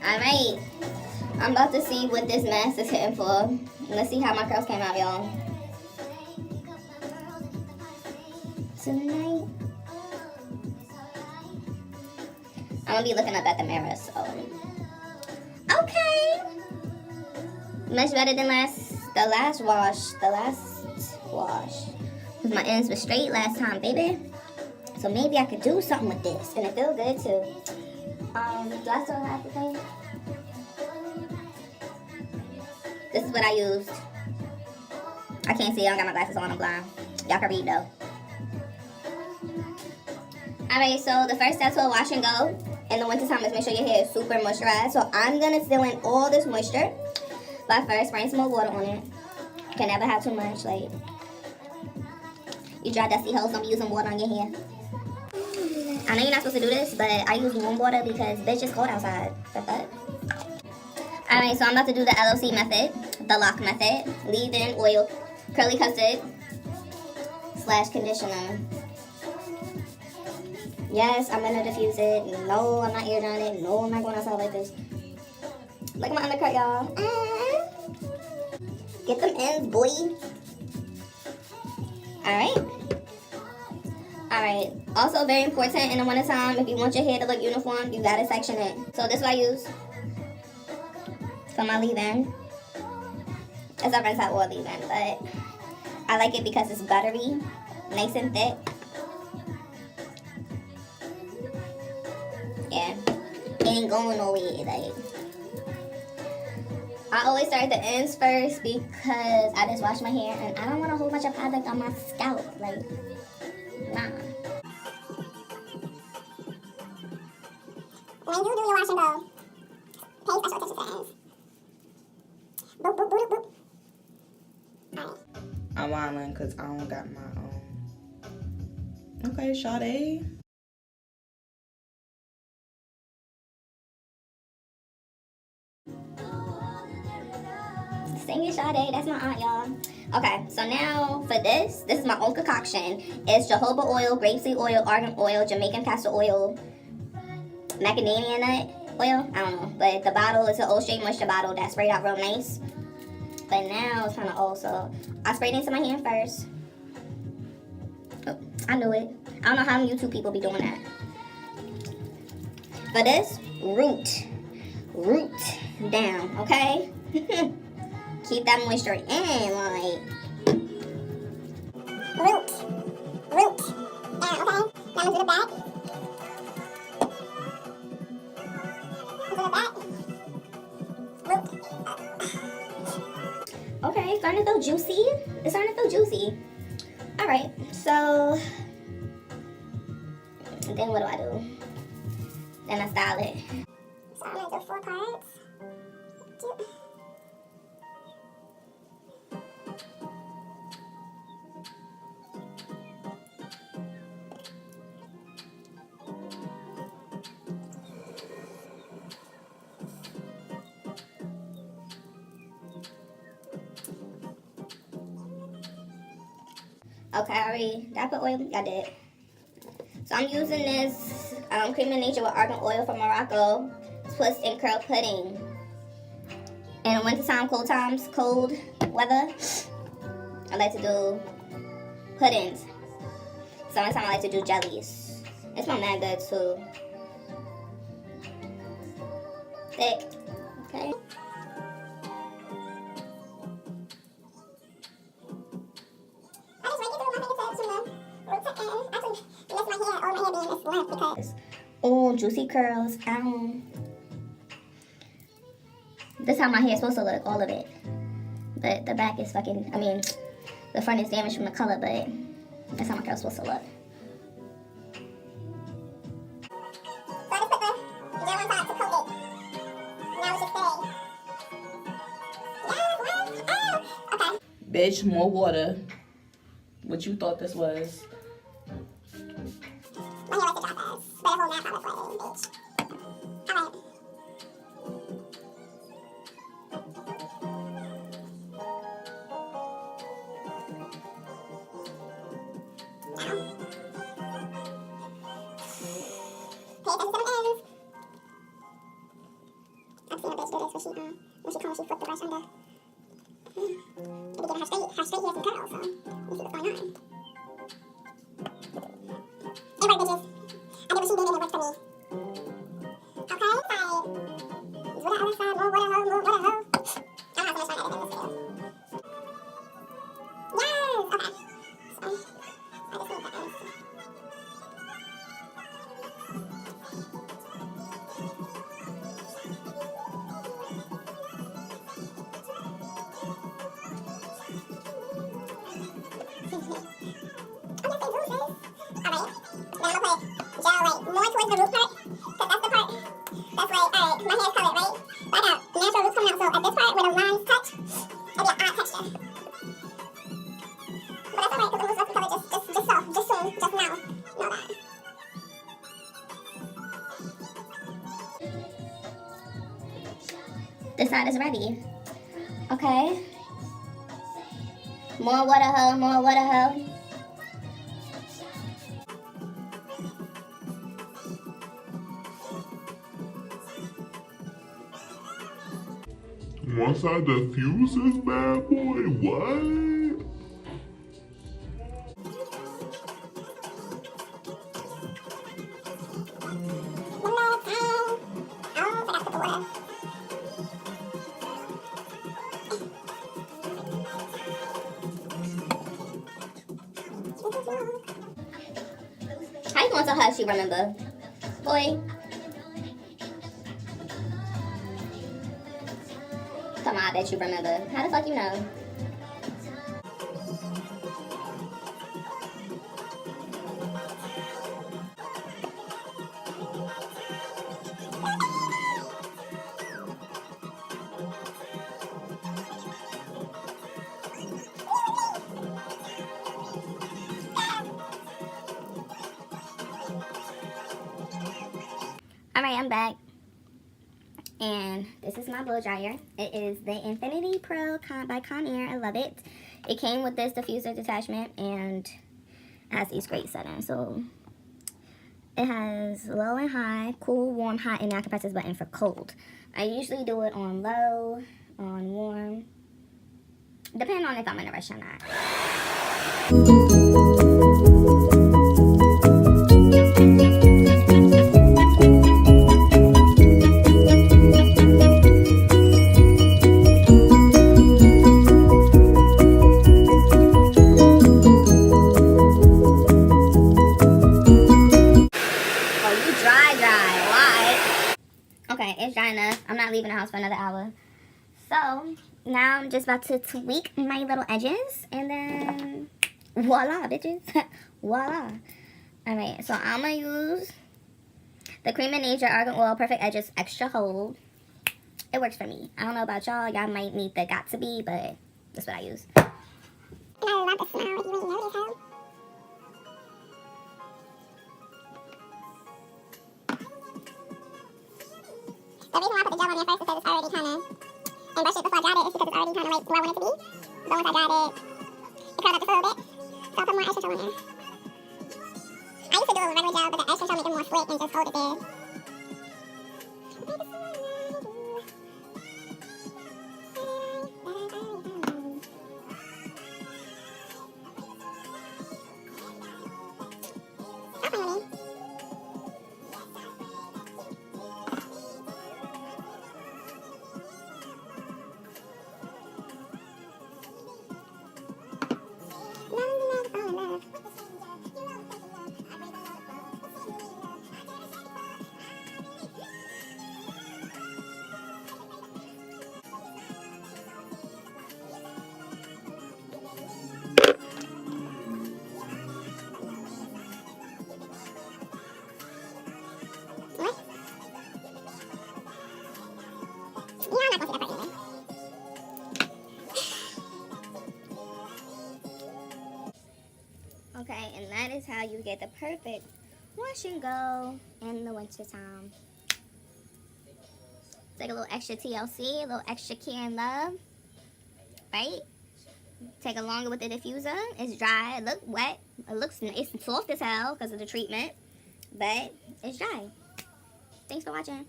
Alright, I'm about to see what this mask is hitting for. Let's see how my curls came out, y'all. Tonight, I'm gonna be looking up at the mirror, so. Okay. Much better than the last wash. Because my ends were straight last time, baby. So maybe I could do something with this. And it feels good too. Do I still have the thing? This is what I used. I can't see, I don't got my glasses on, I'm blind. Y'all can read though. Alright, so the first step to a wash and go in the wintertime is make sure your hair is super moisturized. So I'm gonna seal in all this moisture by first spraying some more water on it. Can never have too much, like you dry dusty hoes, don't be using water on your hair. I know you're not supposed to do this, but I use warm water because bitch, it's cold outside. Alright, so I'm about to do the LOC method, the lock method, leave-in oil, curly custard / conditioner. Yes, I'm gonna diffuse it. No, I'm not air drying it. No, I'm not going outside like this. Look at my undercut, y'all. Get them ends, boy. Alright. Also very important in the wintertime, if you want your hair to look uniform, you gotta section it. So this is what I use for my leave-in. It's a rinse out oil leave-in, but I like it because it's buttery, nice and thick. Yeah, it ain't going nowhere. Like, I always start at the ends first because I just wash my hair and I don't want a whole bunch of product on my scalp. Like, nah. When you do your wash and go, pay special attention to the ends. Boop, boop, boop, boop. Alright. I'm wildin' because I don't got my Okay, Sade. Sing it, Sade. That's my aunt, y'all. Okay, so now for this is my own concoction. It's jojoba oil, grapeseed oil, argan oil, Jamaican castor oil, macadamia nut oil. I don't know, but the bottle is an Old Shea Moisture bottle that sprayed out real nice. But now it's kind of old, so I sprayed into my hand first. Oh, I knew it. I don't know how YouTube people be doing that. For this, root down, okay? Keep that moisture in, like. Root down, okay? Now into the back. Root. Okay, starting to feel juicy. It's starting to feel juicy. Alright, so then what do? Then I style it. So I'm gonna do 4 parts. Okay, I put oil. I did. So I'm using this Cream of Nature with argan oil from Morocco. Twist and curl pudding. In wintertime, cold weather, I like to do puddings. Summertime, I like to do jellies. It smells mad good too. Thick. Okay. Oh, juicy curls. This is how my hair is supposed to look, all of it. But the back is fucking, the front is damaged from the color, but that's how my curl's supposed to look. So I just put the gel on top to coat it. Now it's just stay. Okay. Bitch, more water. What you thought this was? My hair likes to drop us. But a whole nap on this way, bitch. Alright. Pay attention to the ends. because she told me she flipped the brush under. To be giving her straight hairs and curls, so you see what's going on. It worked, bitches. I did what she did and it worked for me. Okay, side. Do the other side, move with a hoe, move with a hoe. I'm not gonna try that in this video. Yes! Okay. So, I just need the ends. This side is ready. Okay. More water hoe, more water hoe. Once I diffuse this bad boy, what? How you going to hush, you remember? Boy. Come on, I bet you remember. How the fuck you know? Alright, I'm back. And this is my blow dryer. It is the Infinity Pro by Conair. I love it. It came with this diffuser detachment and has these great settings. So it has low and high, cool, warm, hot, and now I can press this button for cold. I usually do it on low, on warm, depending on if I'm in a rush or not. Okay, it's dry enough. I'm not leaving the house for another hour. So, now I'm just about to tweak my little edges. And then, voila, bitches. Voila. Alright, so I'm going to use the Cream of Nature Argan Oil Perfect Edges Extra Hold. It works for me. I don't know about y'all. Y'all might need the Got To Be, but that's what I use. And I love the smell. You ain't notice how. The reason why I put the gel on there first is because it's already kind of, and brushed it before I dried it, is because it's already kind of like where I want it to be. But once I dried it, it curled up just a little bit. So I'll put more extra gel in there. I used to do it with regular gel, but the extra gel makes it more slick and just hold it there. Okay, and that is how you get the perfect wash and go in the winter time. Take a little extra TLC, a little extra care and love, right? Take it longer with the diffuser. It's dry, it looks wet, it's soft as hell because of the treatment, but it's dry. Thanks for watching.